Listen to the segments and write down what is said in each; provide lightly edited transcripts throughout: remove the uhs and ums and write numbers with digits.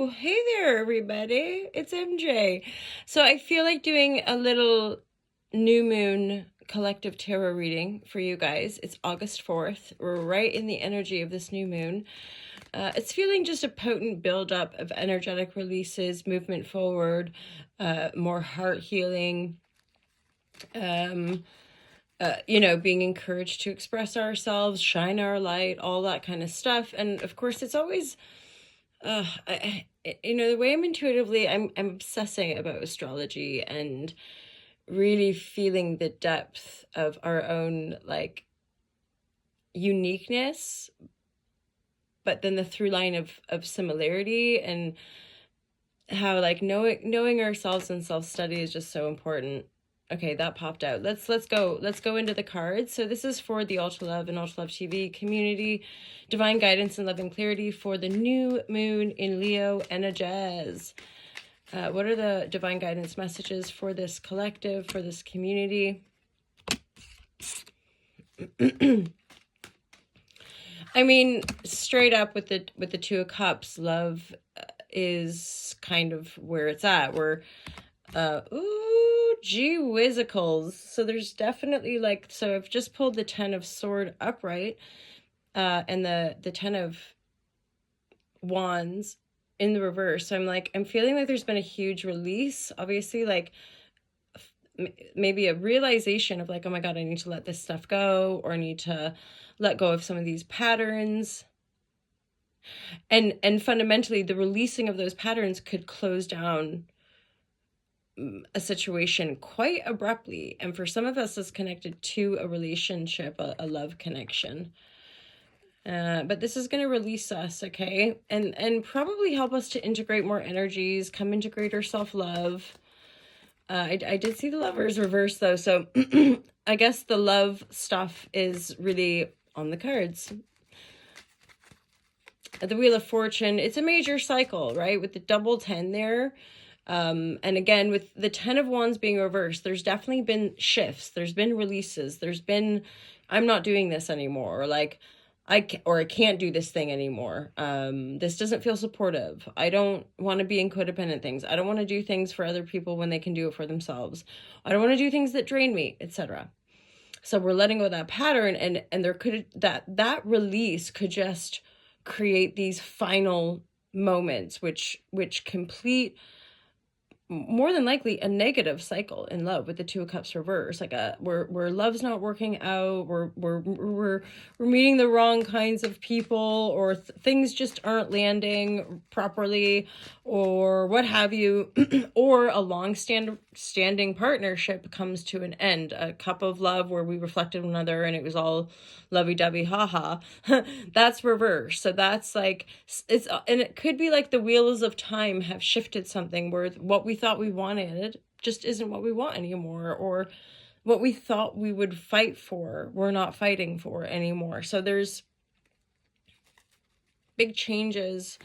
Hey there, everybody. It's MJ. So I feel like doing a little new moon collective tarot reading for you guys. It's August 4th. We're right in the energy of this new moon. It's feeling just a potent buildup of energetic releases, movement forward, more heart healing, being encouraged to express ourselves, shine our light, all that kind of stuff. And of course, it's always the way I'm obsessing about astrology and really feeling the depth of our own like uniqueness, but then the through line of similarity, and how like knowing ourselves and self-study is just so important. Okay, that popped out. Let's go into the cards. So this is for the Ultra Love and Ultra Love TV community. Divine guidance and love and clarity for the new moon in Leo energies. What are the divine guidance messages for this collective, for this community? I mean, straight up with the Two of Cups, love is kind of where it's at. We're gee whizzicles. So there's definitely like, so I've just pulled the 10 of Sword upright, and the 10 of Wands in the reverse. So I'm feeling like there's been a huge release, obviously, like maybe a realization of like, oh my God, I need to let this stuff go, or I need to let go of some of these patterns. And fundamentally, the releasing of those patterns could close down a situation quite abruptly, and for some of us it's connected to a relationship, a love connection, but this is going to release us, okay, and probably help us to integrate more energies, come into greater self-love. I did see the Lovers reverse though, so I guess the love stuff is really on the cards. The Wheel of Fortune, it's a major cycle, right, with the double 10 there. And again, with the 10 of Wands being reversed, there's definitely been shifts. There's been releases. There's been, I'm not doing this anymore. Or like, I can't do this thing anymore. This doesn't feel supportive. I don't want to be in codependent things. I don't want to do things for other people when they can do it for themselves. I don't want to do things that drain me, etc. So we're letting go of that pattern, and there could, that release could just create these final moments, which complete, more than likely, a negative cycle in love with the Two of Cups reverse, like where love's not working out, we're meeting the wrong kinds of people, or things just aren't landing properly, or what have you, or a standing partnership comes to an end, a cup of love where we reflected one another and it was all lovey-dovey, haha. That's reverse. So that's like, it's, and it could be like the wheels of time have shifted something, where what we thought we wanted just isn't what we want anymore, or what we thought we would fight for, we're not fighting for anymore. So there's big changes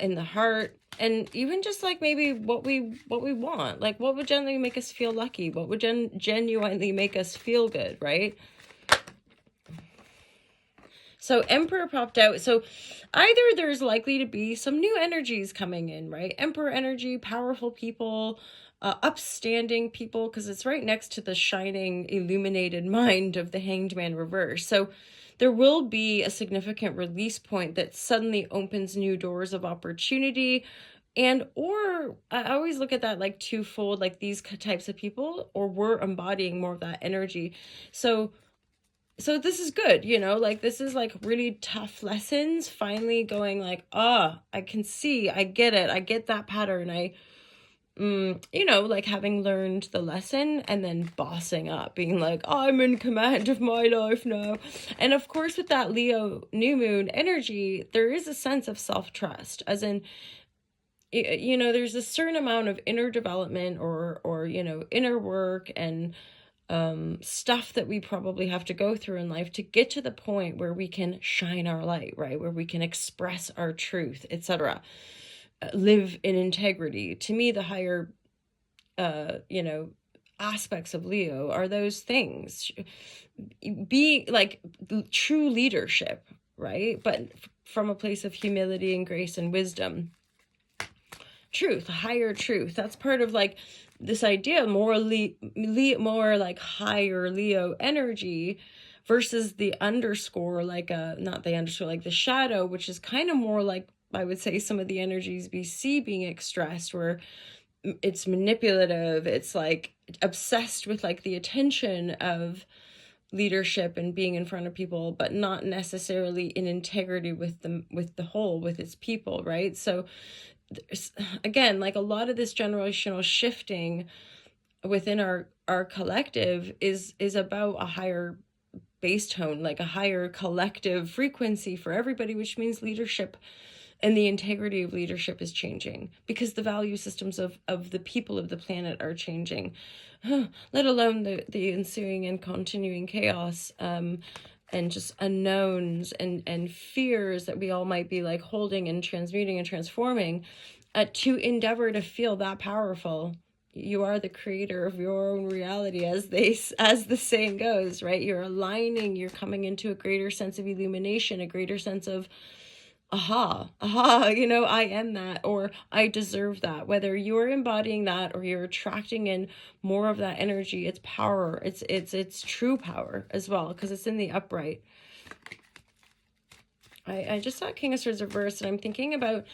in the heart, and even just like maybe what we want, like what would genuinely make us feel lucky, what would genuinely make us feel good, right? So Emperor popped out. So either there's likely to be some new energies coming in, right? Emperor energy, powerful people, upstanding people, because it's right next to the shining, illuminated mind of the Hanged Man reverse. So there will be a significant release point that suddenly opens new doors of opportunity. And or I always look at that like twofold, like these types of people, or we're embodying more of that energy. So this is good, like this is like really tough lessons finally going like, I can see, I get it, I get that pattern, like having learned the lesson and then bossing up, being like, I'm in command of my life now. And of course, with that Leo new moon energy, there is a sense of self-trust, as in, there's a certain amount of inner development, or inner work, and stuff that we probably have to go through in life to get to the point where we can shine our light, right? Where we can express our truth, etc. Live in integrity. To me, the higher, aspects of Leo are those things. Be like true leadership, right? But from a place of humility and grace and wisdom. truth, higher truth. That's part of like this idea of more like higher Leo energy versus the underscore, like not the underscore, like the shadow, which is kind of more like, I would say, some of the energies we see being expressed, where it's manipulative, it's like obsessed with like the attention of leadership and being in front of people, but not necessarily in integrity with the whole, with its people, right? So again, like a lot of this generational shifting within our collective is about a higher base tone, like a higher collective frequency for everybody, which means leadership and the integrity of leadership is changing, because the value systems of the people of the planet are changing, let alone the ensuing and continuing chaos, and just unknowns and fears that we all might be like holding and transmuting and transforming, to endeavor to feel that powerful. You are the creator of your own reality, as the saying goes, right? You're aligning, you're coming into a greater sense of illumination, a greater sense of aha, I am that, or I deserve that. Whether you're embodying that or you're attracting in more of that energy, it's power. It's true power as well, because it's in the upright. I just saw King of Swords reversed, and I'm thinking about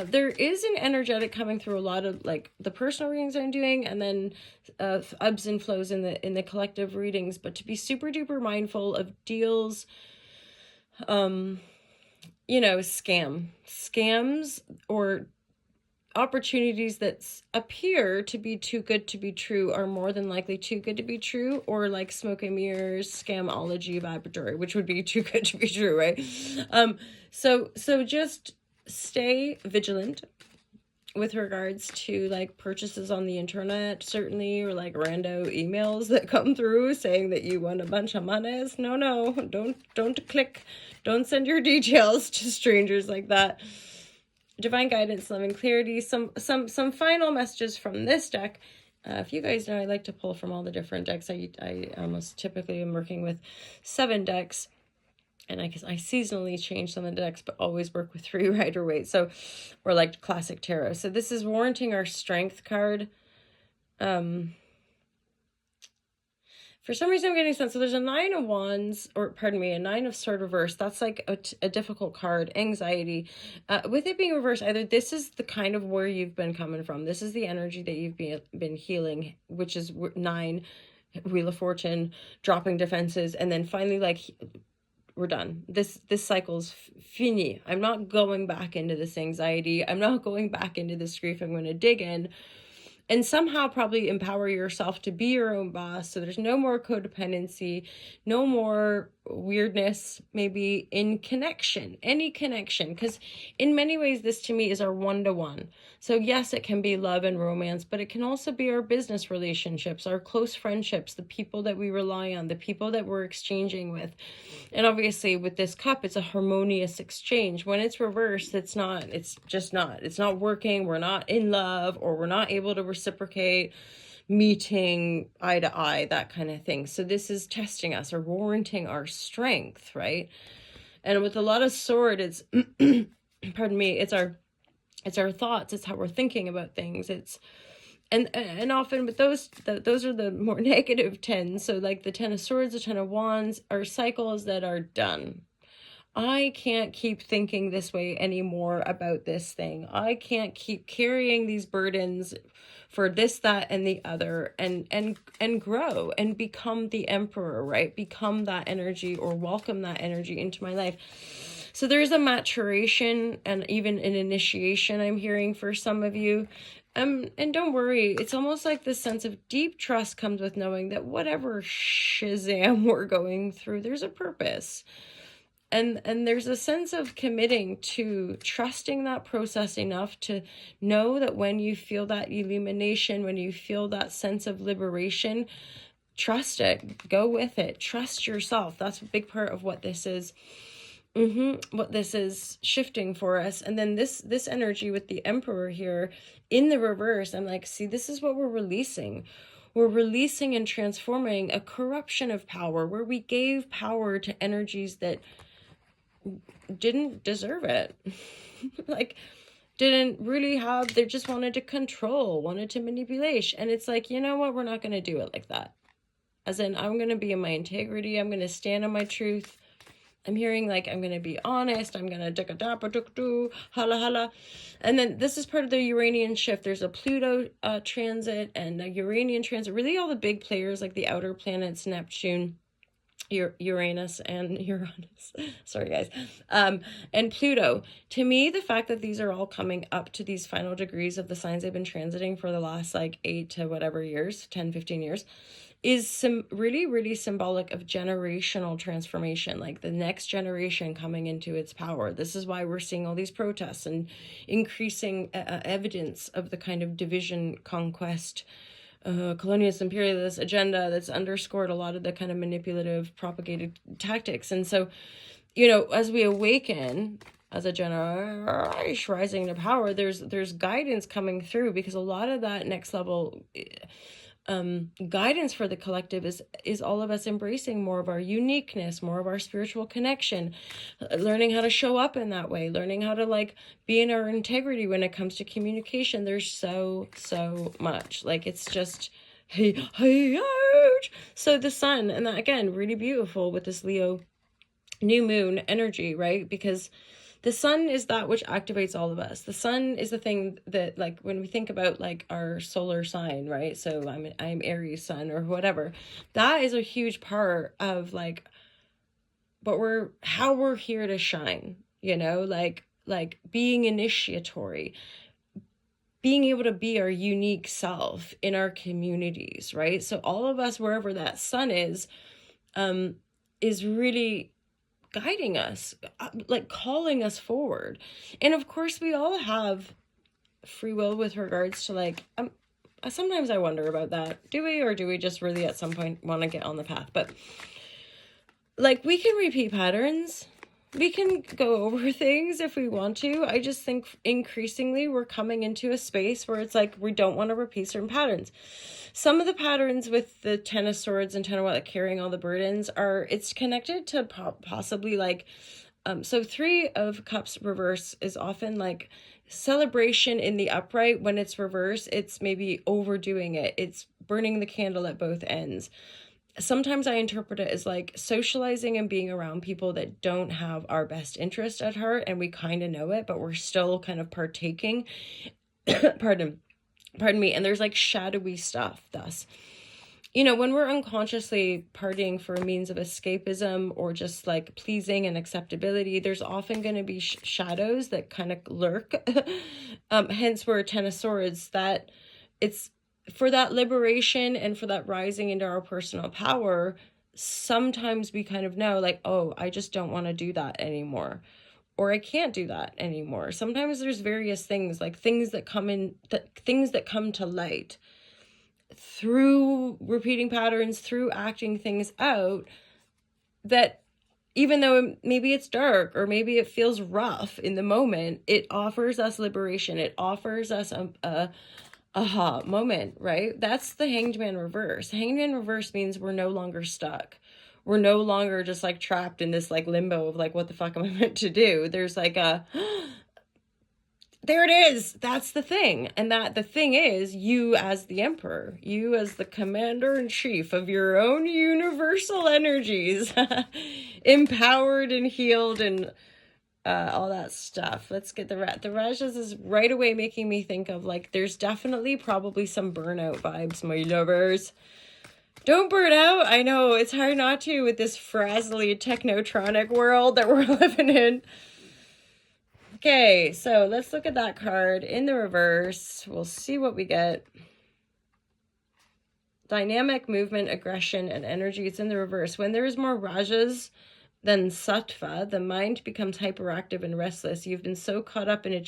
there is an energetic coming through a lot of like the personal readings I'm doing, and then ebbs and flows in the collective readings. But to be super duper mindful of deals, scams or opportunities that appear to be too good to be true are more than likely too good to be true, or like smoke and mirrors, scamology, vibratory, which would be too good to be true, right? So just stay vigilant with regards to like purchases on the internet, certainly, or like rando emails that come through saying that you won a bunch of monies. No, don't click, don't send your details to strangers like that. Divine guidance, loving clarity, some final messages from this deck. If you guys know, I like to pull from all the different decks. I almost typically am working with 7 decks. And I seasonally change some of the decks, but always work with 3 Rider-Waite. So, or like classic tarot. So this is warranting our strength card. For some reason I'm getting sense. So there's a 9 of Wands, or pardon me, a 9 of Swords reversed. That's like a difficult card, anxiety. With it being reversed, either this is the kind of where you've been coming from. This is the energy that you've been healing, which is 9, Wheel of Fortune, dropping defenses, and then finally like, we're done. This cycle's fini. I'm not going back into this anxiety. I'm not going back into this grief. I'm going to dig in and somehow probably empower yourself to be your own boss. So there's no more codependency, no more weirdness, maybe in connection, any connection. Because in many ways, this to me is our one-to-one. So yes, it can be love and romance, but it can also be our business relationships, our close friendships, the people that we rely on, the people that we're exchanging with. And obviously with this cup, it's a harmonious exchange. When it's reversed, it's not working. We're not in love, or we're not able to reciprocate, meeting eye to eye, that kind of thing. So this is testing us or warranting our strength, right? And with a lot of sword, it's pardon me, it's our thoughts, it's how we're thinking about things. It's and often with those are the more negative 10. So like the 10 of Swords, the 10 of Wands are cycles that are done. I can't keep thinking this way anymore about this thing. I can't keep carrying these burdens for this, that, and the other, and grow and become the emperor, right? Become that energy, or welcome that energy into my life. So there's a maturation and even an initiation I'm hearing for some of you. And don't worry, it's almost like this sense of deep trust comes with knowing that whatever shazam we're going through, there's a purpose. And there's a sense of committing to trusting that process enough to know that when you feel that illumination, when you feel that sense of liberation, trust it, go with it, trust yourself. That's a big part of what this is. What this is shifting for us. And then this energy with the Emperor here in the reverse, I'm like, see, this is what we're releasing. We're releasing and transforming a corruption of power, where we gave power to energies that didn't deserve it. Like, didn't really have, they just wanted to control, wanted to manipulate. And it's like, you know what, we're not going to do it like that. As in, I'm going to be in my integrity, I'm going to stand on my truth. I'm hearing like, I'm going to be honest, I'm going to do hala hala. And then this is part of the Uranian shift. There's a Pluto transit and a Uranian transit. Really all the big players like the outer planets, Neptune, Uranus and Uranus, sorry guys, and Pluto. To me, the fact that these are all coming up to these final degrees of the signs they've been transiting for the last like 8 to whatever years, 10, 15 years, is some really symbolic of generational transformation, like the next generation coming into its power. This is why we're seeing all these protests and increasing evidence of the kind of division, conquest, colonialist, imperialist agenda that's underscored a lot of the kind of manipulative, propagated tactics. And so, you know, as we awaken as a generation rising to power, there's guidance coming through, because a lot of that next level guidance for the collective is all of us embracing more of our uniqueness, more of our spiritual connection, learning how to show up in that way, learning how to like be in our integrity when it comes to communication. There's so much, like, it's just hey ouch. So the sun, and that again, really beautiful with this Leo new moon energy, right? Because the sun is that which activates all of us. The sun is the thing that, like, when we think about like our solar sign, right? So I'm Aries sun or whatever. That is a huge part of like how we're here to shine, you know, like being initiatory, being able to be our unique self in our communities, right? So all of us, wherever that sun is really guiding us, like calling us forward. And of course we all have free will with regards to like sometimes I wonder about that. Do we, or do we just really at some point want to get on the path? But like, we can repeat patterns, we can go over things if we want to. I just think increasingly we're coming into a space where it's like we don't want to repeat certain patterns. Some of the patterns with the Ten of Swords and Ten of Wands, carrying all the burdens, it's connected to possibly like, so Three of Cups reverse is often like celebration in the upright. When it's reverse, it's maybe overdoing it. It's burning the candle at both ends. Sometimes I interpret it as like socializing and being around people that don't have our best interest at heart, and we kind of know it, but we're still kind of partaking. Pardon me. And there's like shadowy stuff. Thus, you know, when we're unconsciously partying for a means of escapism or just like pleasing and acceptability, there's often going to be shadows that kind of lurk. Hence, we're Ten of Swords, that it's for that liberation and for that rising into our personal power. Sometimes we kind of know like, oh, I just don't want to do that anymore, or I can't do that anymore. Sometimes there's various things, like things that come to light through repeating patterns, through acting things out, that even though maybe it's dark or maybe it feels rough in the moment, it offers us liberation. It offers us a aha moment, right? That's the Hanged Man reverse. Hanged Man reverse means we're no longer stuck. We're no longer just like trapped in this like limbo of like, what the fuck am I meant to do? There's like there it is. That's the thing. And that the thing is, you as the emperor, you as the commander-in-chief of your own universal energies, empowered and healed and all that stuff. Let's get the Rajas is right away making me think of like, there's definitely probably some burnout vibes, my lovers. Don't burn out. I know it's hard not to with this frazzly technotronic world that we're living in. Okay, so let's look at that card in the reverse. We'll see what we get. Dynamic, movement, aggression, and energy. It's in the reverse. When there is more Rajas than Sattva, the mind becomes hyperactive and restless. You've been so caught up in the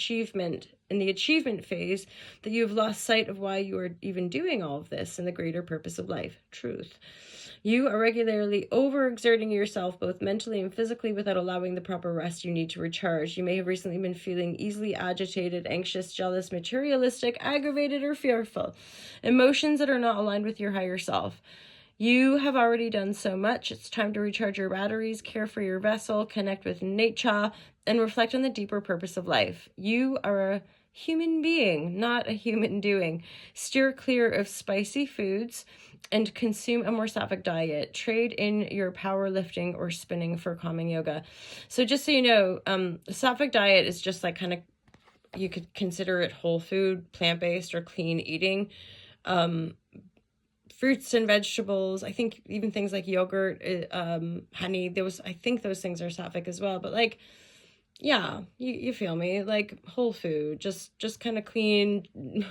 achievement phase, that you have lost sight of why you are even doing all of this and the greater purpose of life, truth. You are regularly overexerting yourself, both mentally and physically, without allowing the proper rest you need to recharge. You may have recently been feeling easily agitated, anxious, jealous, materialistic, aggravated, or fearful. Emotions that are not aligned with your higher self. You have already done so much. It's time to recharge your batteries, care for your vessel, connect with nature, and reflect on the deeper purpose of life. You are a human being, not a human doing. Steer clear of spicy foods and consume a more sattvic diet. Trade in your powerlifting or spinning for calming yoga. So just so you know, the sattvic diet is just like kind of, you could consider it whole food, plant-based, or clean eating. Fruits and vegetables. I think even things like yogurt, honey, I think those things are sattvic as well. But like, yeah, you feel me? Like whole food, just kind of clean,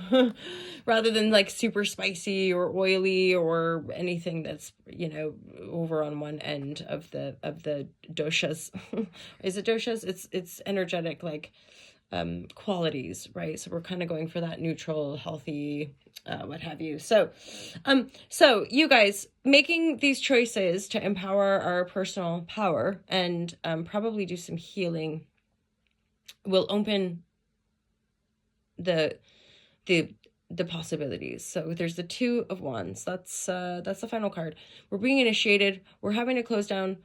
rather than like super spicy or oily or anything that's, you know, over on one end of the doshas. Is it doshas? It's energetic, like qualities, right? So we're kind of going for that neutral, healthy, what have you. So you guys, making these choices to empower our personal power and probably do some healing will open the possibilities. So there's the Two of Wands. That's the final card. We're being initiated. We're having to close down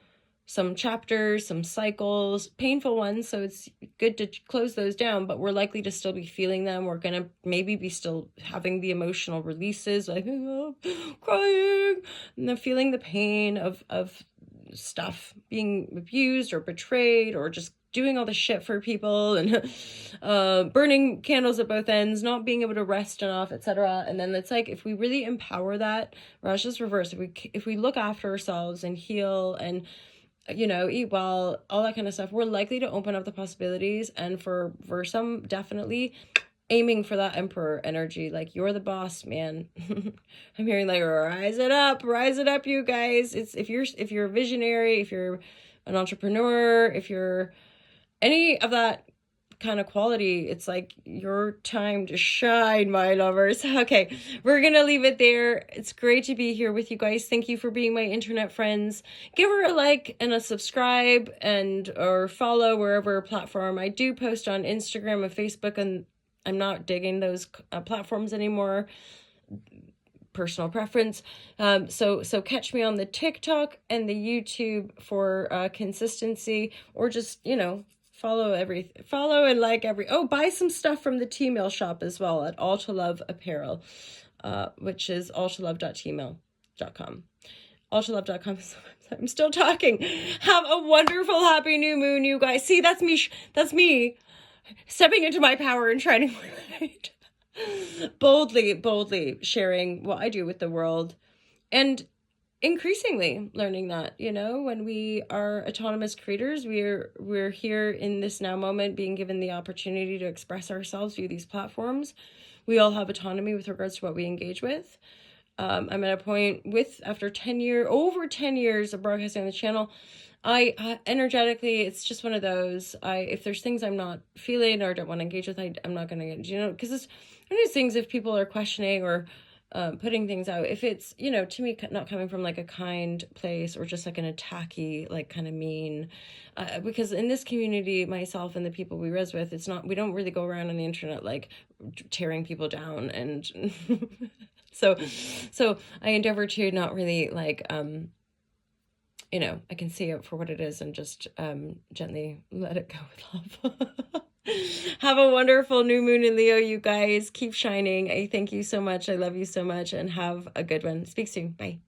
some chapters, some cycles, painful ones, so it's good to close those down, but we're likely to still be feeling them. We're going to maybe be still having the emotional releases, like crying, and feeling the pain of stuff, being abused or betrayed, or just doing all the shit for people, and burning candles at both ends, not being able to rest enough, etc. And then it's like, if we really empower that, Raj is reverse. If we look after ourselves and heal and, you know, eat well, all that kind of stuff, we're likely to open up the possibilities. And for some, definitely aiming for that emperor energy, like you're the boss, man. I'm hearing like, rise it up, you guys. It's if you're a visionary, if you're an entrepreneur, if you're any of that kind of quality, it's like your time to shine, my lovers. Okay, we're gonna leave it there. It's great to be here with you guys. Thank you for being my internet friends. Give her a like and a subscribe and or follow wherever platform. I do post on Instagram and Facebook, and I'm not digging those platforms anymore. Personal preference. So catch me on the TikTok and the YouTube for consistency, or just, you know, follow and like buy some stuff from the T-mail shop as well at All to Love Apparel, which is alltolove.tmail.com. alltolove.com. I'm still talking. Have a wonderful, happy new moon, you guys. See, that's me stepping into my power and shining my light. Boldly sharing what I do with the world, and increasingly learning that, you know, when we are autonomous creators, we're here in this now moment, being given the opportunity to express ourselves via these platforms. We all have autonomy with regards to what we engage with. I'm at a point after over 10 years of broadcasting on the channel, I energetically, it's just one of those, if there's things I'm not feeling or don't want to engage with, I'm not going to get, you know, because it's one of those things, if people are questioning or putting things out, if it's, you know, to me, not coming from like a kind place or just like an attacky, like kind of mean, because in this community, myself and the people we res with, we don't really go around on the internet like tearing people down, and so I endeavor to not really like you know, I can see it for what it is and just gently let it go with love. Have a wonderful new moon in Leo, you guys. Keep shining. I thank you so much. I love you so much, and have a good one. Speak soon. Bye.